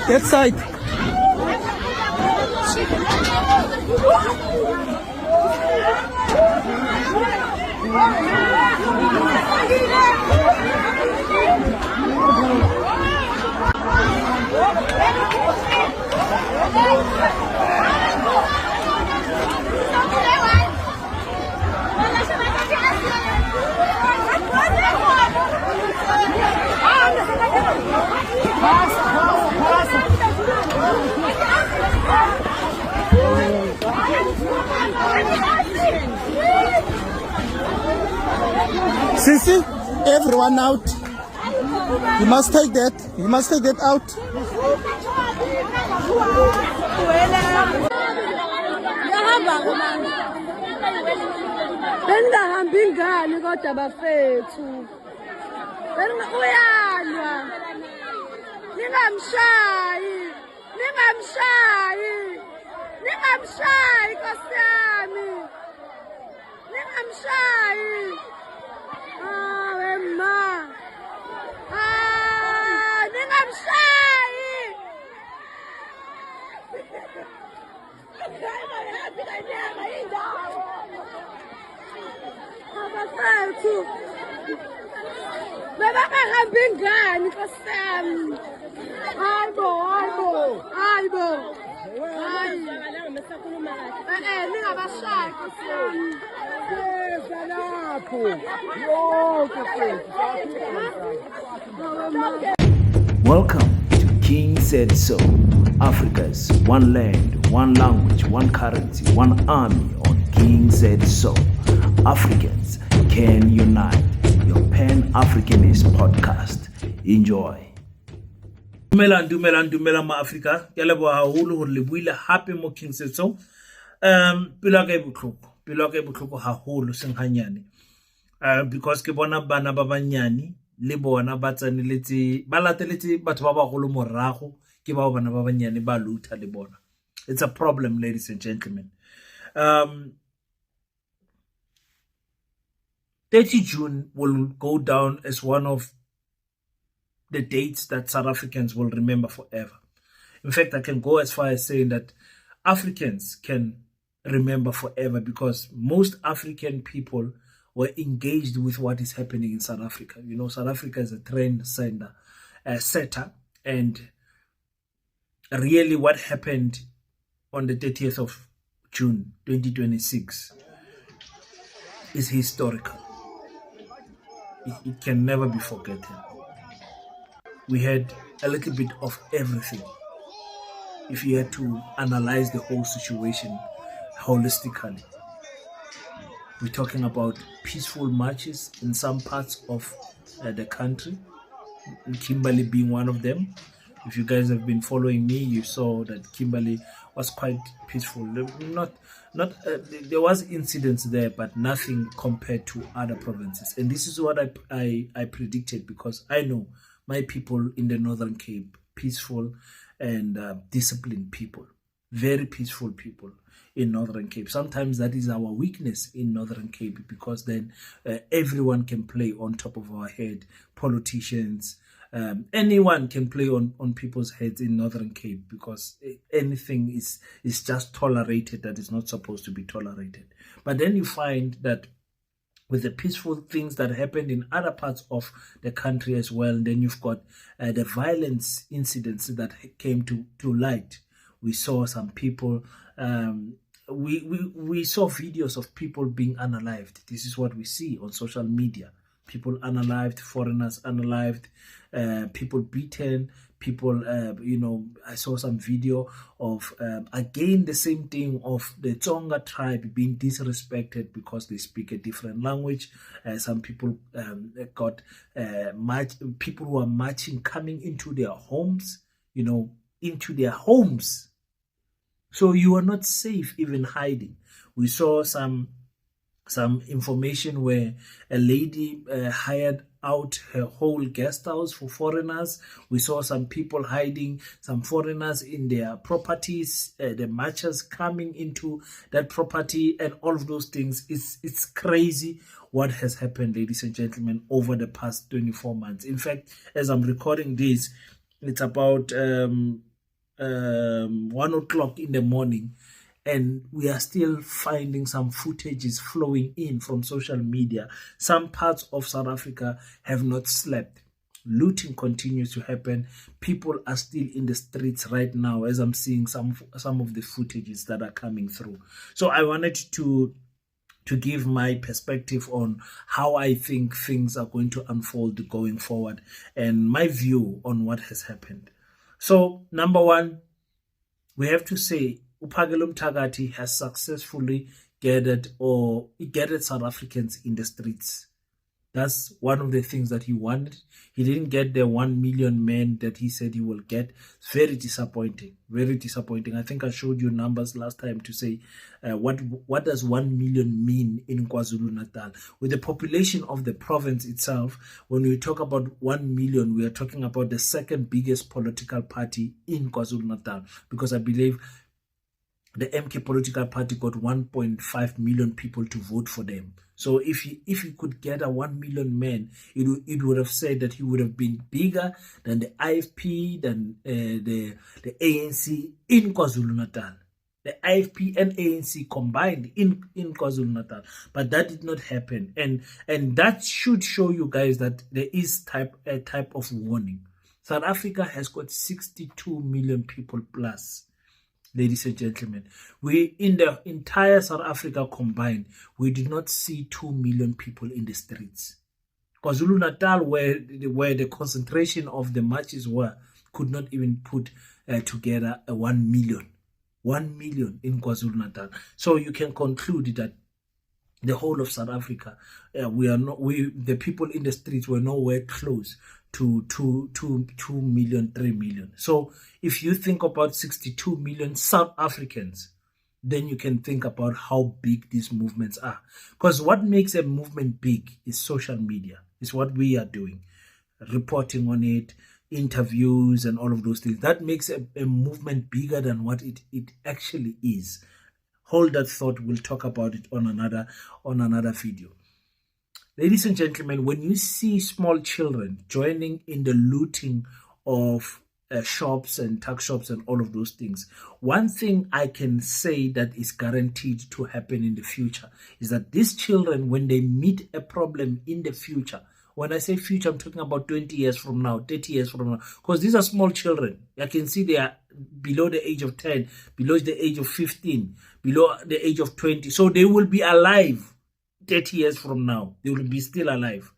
That side. Sissy, everyone out. You must take that. You must take that out. Bengahambi ngani kodwa bafethu. Uyalwa. Ningamshayi. Ningamshayi. Ningamshayi Nkosi yami. Ningamshayi. Wema. Ningamshayi. Abafethu. Bebangahambi ngani Nkosi yami. Hayibo. Ningabashayi Nkosi yami. Welcome to King Said So, Africa's one land, one language, one currency, one army on King Said So. Africans can unite. Your Pan-Africanist podcast. Enjoy. Dumela ma Africa. Ke leboha haholo hore le buile hape mo King Said So. Pelo ka e botlhoko haholo seng hanyane. Because ke bona bana ba banyane le bona ba tsaneletse ba lateletse batho ba bagolo morago ke ba bana ba banyane ba lutha le bona. It's a problem, ladies and gentlemen. 30 June will go down as one of the dates that South Africans will remember forever. In fact, I can go as far as saying that Africans can remember forever because most African people were engaged with what is happening in South Africa. You know, South Africa is a trend setter, and really what happened on the 30th of June 2026 is historical. It can never be forgotten. We had a little bit of everything. If you had to analyze the whole situation holistically, we're talking about peaceful marches in some parts of the country, Kimberley being one of them. If you guys have been following me, you saw that Kimberley was quite peaceful. There was incidents there, but nothing compared to other provinces. And this is what I predicted, because I know my people in the Northern Cape, peaceful and disciplined people, very peaceful people in Northern Cape. Sometimes that is our weakness in Northern Cape, because then everyone can play on top of our head. Politicians, anyone can play on people's heads in Northern Cape, because anything is just tolerated that is not supposed to be tolerated. But then you find that with the peaceful things that happened in other parts of the country as well, and then you've got the violence incidents that came to light. We saw some people, we saw videos of people being unalived. This is what we see on social media. People unalived, foreigners unalived, people beaten, people, I saw some video of, again, the same thing of the Tsonga tribe being disrespected because they speak a different language. Some people got people who are marching, coming into their homes, into their homes. So you are not safe even hiding. We saw some information where a lady hired out her whole guest house for foreigners. We saw some people hiding some foreigners in their properties, the marchers coming into that property, and all of those things. It's crazy what has happened, ladies and gentlemen, over the past 24 months. In fact, as I'm recording this, it's about 1 o'clock in the morning, and we are still finding some footages flowing in from social media. Some parts of South Africa have not slept. Looting continues to happen. People are still in the streets right now as I'm seeing some of the footages that are coming through. So I wanted to give my perspective on how I think things are going to unfold going forward and my view on what has happened. So, number one, we have to say Uphakelom Tagati has successfully gathered South Africans in the streets. That's one of the things that he wanted. He didn't get the 1 million men that he said he will get. It's very disappointing. Very disappointing. I think I showed you numbers last time to say what does 1 million mean in KwaZulu-Natal. With the population of the province itself, when we talk about 1 million, we are talking about the second biggest political party in KwaZulu-Natal, because I believe the MK political party got 1.5 million people to vote for them. So if he could get a 1 million men, it would have said that he would have been bigger than the IFP, than the ANC in KwaZulu-Natal. The IFP and ANC combined in KwaZulu-Natal. But that did not happen. And that should show you guys that there is a type of warning. South Africa has got 62 million people plus. Ladies and gentlemen, we in the entire South Africa combined, we did not see 2 million people in the streets. KwaZulu-Natal, where the concentration of the marches were, could not even put together a 1 million. 1 million in KwaZulu-Natal. So you can conclude that the whole of South Africa, the people in the streets were nowhere close to 2 million, 3 million. So if you think about 62 million South Africans, then you can think about how big these movements are. Because what makes a movement big is social media. It's what we are doing, reporting on it, interviews and all of those things. That makes a movement bigger than what it actually is. Hold that thought. We'll talk about it on another video. Ladies and gentlemen, when you see small children joining in the looting of shops and tuck shops and all of those things, one thing I can say that is guaranteed to happen in the future is that these children, when they meet a problem in the future, when I say future, I'm talking about 20 years from now, 30 years from now, because these are small children. I can see they are below the age of 10, below the age of 15, below the age of 20. So they will be alive 30 years from now. They will be still alive.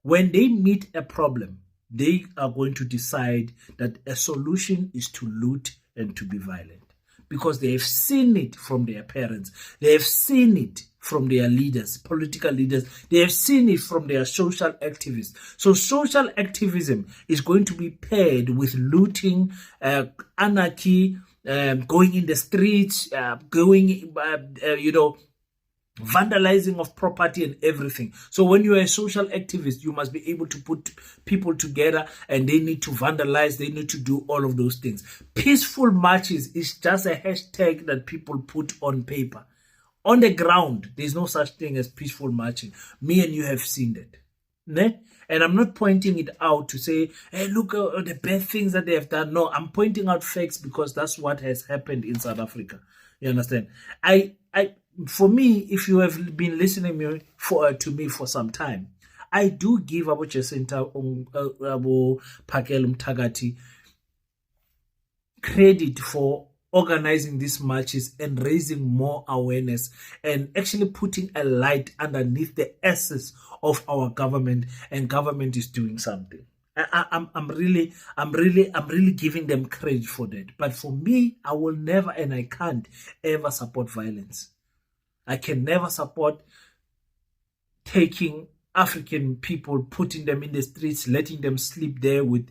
When they meet a problem, they are going to decide that a solution is to loot and to be violent, because they have seen it from their parents. They have seen it from their leaders, political leaders. They have seen it from their social activists. So social activism is going to be paired with looting, anarchy, going in the streets, vandalizing of property and everything. So when you are a social activist, you must be able to put people together, and they need to vandalize, they need to do all of those things. Peaceful marches is just a hashtag that people put on paper. On the ground, there's no such thing as peaceful marching. Me and you have seen that. Ne? And I'm not pointing it out to say, hey, look at the bad things that they have done. No, I'm pointing out facts because that's what has happened in South Africa. You understand? For me, if you have been listening to me for some time, I do give Abo Jacinta Uphakelom Tagati credit for organizing these marches and raising more awareness and actually putting a light underneath the essence of our government, and government is doing something. I'm really giving them credit for that. But for me, I will never and I can't ever support violence. I can never support taking African people, putting them in the streets, letting them sleep there with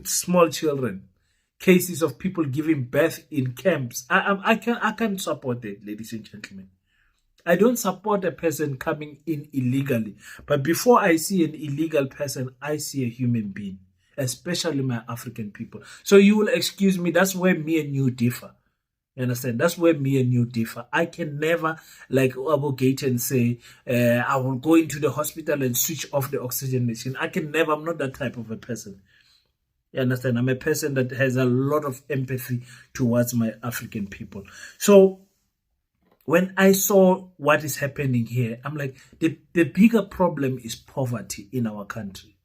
small children. Cases of people giving birth in camps. I can't support that, ladies and gentlemen. I don't support a person coming in illegally. But before I see an illegal person, I see a human being, especially my African people. So you will excuse me, that's where me and you differ. You understand? That's where me and you differ. I can never, like Abu Gayton say, I will go into the hospital and switch off the oxygen machine. I can never, I'm not that type of a person. You understand? I'm a person that has a lot of empathy towards my African people. So when I saw what is happening here, I'm like, the bigger problem is poverty in our country.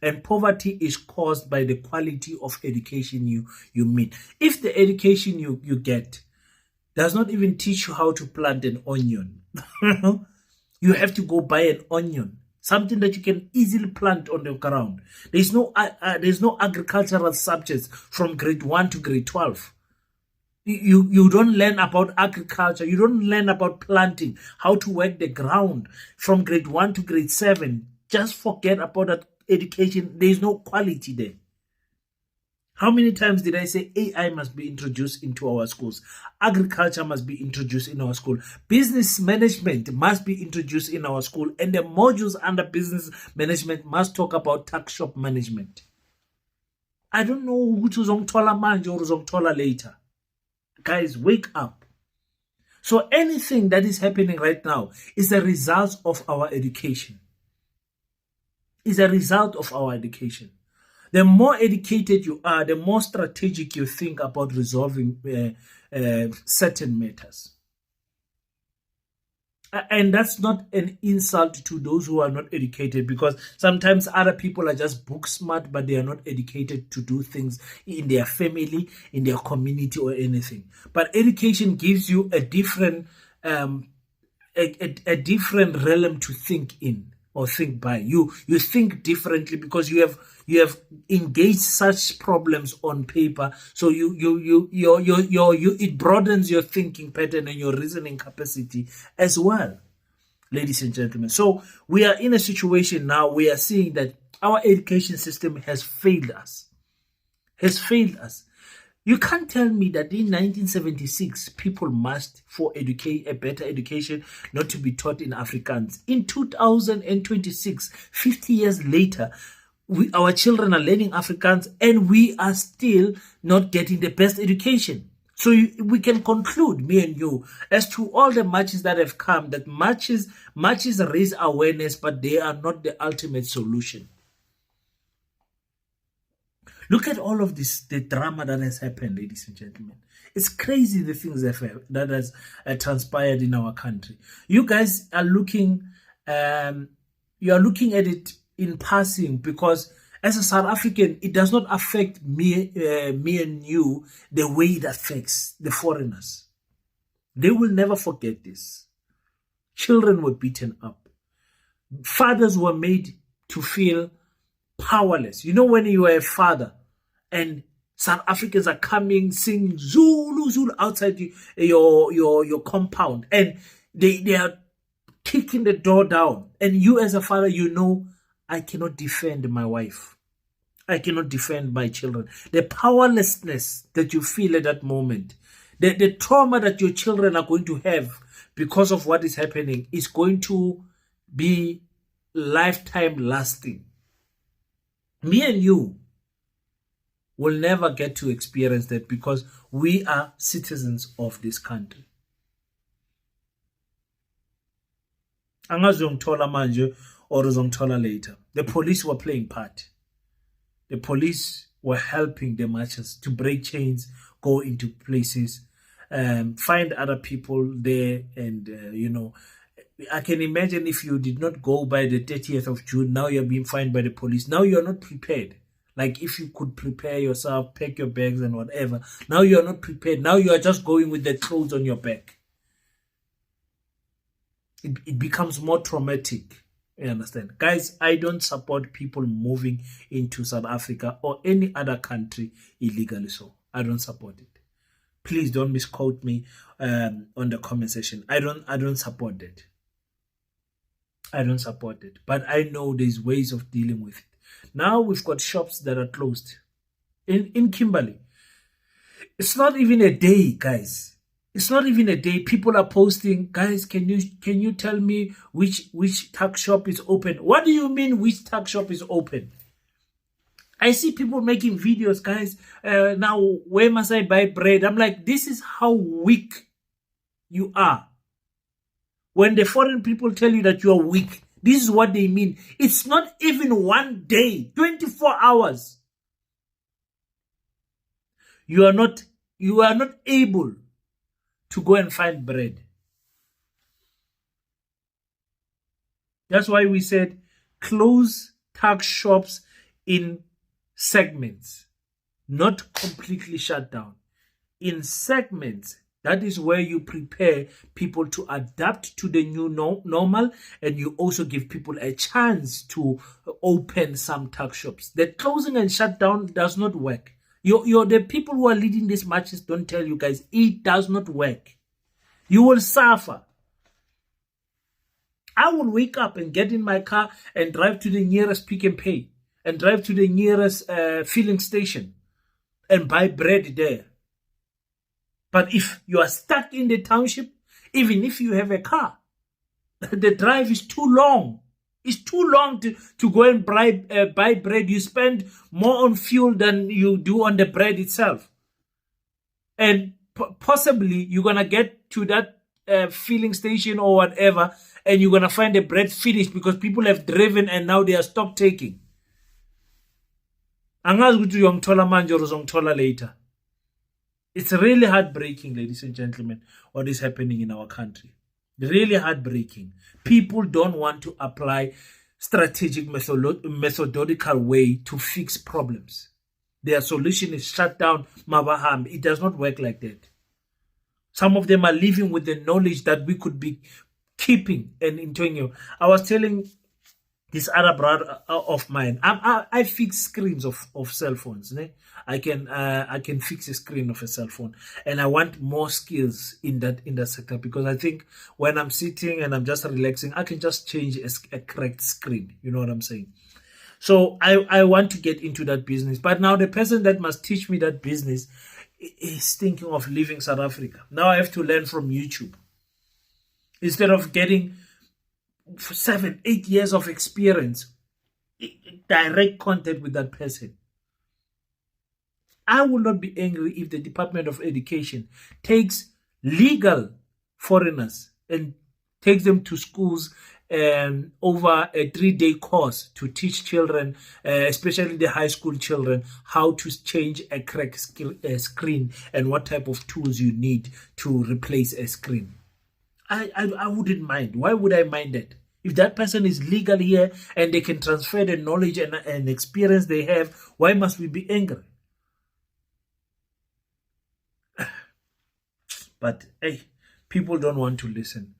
And poverty is caused by the quality of education you meet. If the education you get does not even teach you how to plant an onion, you have to go buy an onion, something that you can easily plant on the ground. There's no agricultural subjects from grade 1 to grade 12. You don't learn about agriculture. You don't learn about planting, how to work the ground from grade 1 to grade 7. Just forget about that education. There's no quality there. How many times did I say AI must be introduced into our schools? Agriculture must be introduced in our school. Business management must be introduced in our school. And the modules under business management must talk about tax shop management. I don't know who to zongtola manje or zongtola later. Guys, wake up. So anything that is happening right now is a result of our education. Is a result of our education. The more educated you are, the more strategic you think about resolving certain matters. And that's not an insult to those who are not educated, because sometimes other people are just book smart, but they are not educated to do things in their family, in their community, or anything. But education gives you a different a different realm to think in or think by. You think differently because you have engaged such problems on paper. So it broadens your thinking pattern and your reasoning capacity as well, ladies and gentlemen. So we are in a situation now. We are seeing that our education system has failed us. You can't tell me that in 1976, people must, for a better education, not to be taught in Afrikaans. In 2026, 50 years later, our children are learning Afrikaans and we are still not getting the best education. So we can conclude, me and you, as to all the marches that have come, that marches raise awareness, but they are not the ultimate solution. Look at all of this, the drama that has happened, ladies and gentlemen. It's crazy, the things that has transpired in our country. You guys are looking, you are looking at it in passing, because as a South African, it does not affect me and you the way it affects the foreigners. They will never forget this. Children were beaten up. Fathers were made to feel powerless. You know, when you are a father and South Africans are coming, singing Zulu, Zulu outside your compound, and they are kicking the door down, and you as a father, you know, I cannot defend my wife. I cannot defend my children. The powerlessness that you feel at that moment, the trauma that your children are going to have because of what is happening is going to be lifetime lasting. Me and you will never get to experience that because we are citizens of this country. Angazongithola manje or uzongithola later. The police were playing part. The police were helping the marchers to break chains, go into places, find other people there, and you know, I can imagine if you did not go by the 30th of June, now you're being fined by the police. Now you're not prepared. Like if you could prepare yourself, pack your bags and whatever. Now you're not prepared. Now you are just going with the clothes on your back. It becomes more traumatic. You understand? Guys, I don't support people moving into South Africa or any other country illegally. So I don't support it. Please don't misquote me on the comment section. I don't support that. I don't support it. But I know there's ways of dealing with it. Now we've got shops that are closed in Kimberley. It's not even a day, guys. It's not even a day. People are posting, guys, can you tell me which tuck shop is open? What do you mean which tuck shop is open? I see people making videos, guys. Now, where must I buy bread? I'm like, this is how weak you are. When the foreign people tell you that you are weak, this is what they mean. It's not even one day, 24 hours. you are not able to go and find bread. That's why we said close tuck shops in segments, not completely shut down. In segments, that is where you prepare people to adapt to the new normal, and you also give people a chance to open some tuck shops. The closing and shutdown does not work. The people who are leading these marches don't tell you guys it does not work. You will suffer. I will wake up and get in my car and drive to the nearest Pick and Pay and drive to the nearest filling station and buy bread there. But if you are stuck in the township, even if you have a car, the drive is too long. It's too long to go and buy bread. You spend more on fuel than you do on the bread itself. And possibly you're going to get to that filling station or whatever, and you're going to find the bread finished because people have driven and now they are stock taking. Angazi ukuthi uyongithola manje or uzongithola later. It's really heartbreaking, ladies and gentlemen, what is happening in our country. Really heartbreaking. People don't want to apply strategic methodological way to fix problems. Their solution is shut down, mabaham. It does not work like that. Some of them are living with the knowledge that we could be keeping and enjoying. I was telling this other brother of mine, I fix screens of cell phones. Ne? I can fix a screen of a cell phone, and I want more skills in that sector, because I think when I'm sitting and I'm just relaxing, I can just change a cracked screen. You know what I'm saying? So I want to get into that business, but now the person that must teach me that business is thinking of leaving South Africa. Now I have to learn from YouTube instead of getting 7-8 years of experience, direct contact with that person. I will not be angry if the Department of Education takes legal foreigners and takes them to schools over a 3-day course to teach children, especially the high school children, how to change a cracked screen and what type of tools you need to replace a screen. I wouldn't mind. Why would I mind that? If that person is legal here and they can transfer the knowledge and experience they have, why must we be angry? But hey, people don't want to listen.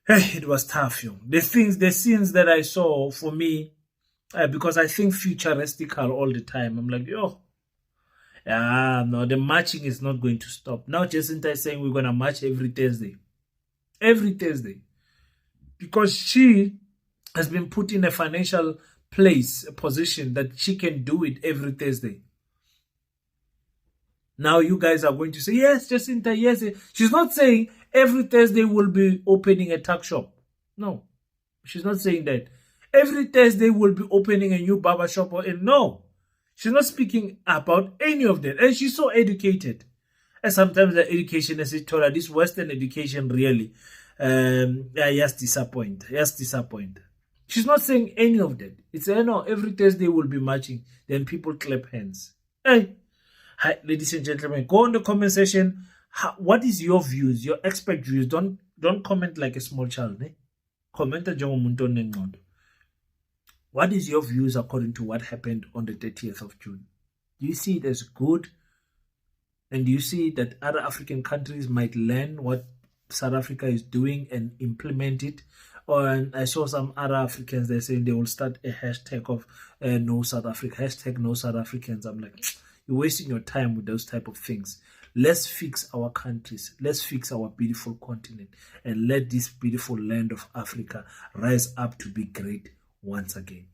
Hey, it was tough, yo. The scenes that I saw, for me, because I think futuristical all the time, I'm like, yo, no, the marching is not going to stop. Now Jacinta is saying we're going to march every Thursday. Every Thursday. Because she has been put in a financial place, a position that she can do it every Thursday. Now you guys are going to say, yes, Jacinta, yes. She's not saying every Thursday we'll be opening a tuck shop. No, she's not saying that. Every Thursday we'll be opening a new barber shop. No, she's not speaking about any of that. And she's so educated. And sometimes the education, as I told her, this Western education really, yes, disappoint. Yes, disappoint. She's not saying any of that. It's no, every Thursday we'll be marching. Then people clap hands. Hey. Hi, ladies and gentlemen, go in the comment section. What is your views, your expert views? Don't comment like a small child. Eh? Comment what is your views according to what happened on the 30th of June? Do you see it as good? And do you see that other African countries might learn what South Africa is doing and implement it? Or I saw some other Africans, they're saying they will start a hashtag of no South Africa, hashtag no South Africans. I'm like, you're wasting your time with those type of things. Let's fix our countries. Let's fix our beautiful continent and let this beautiful land of Africa rise up to be great once again.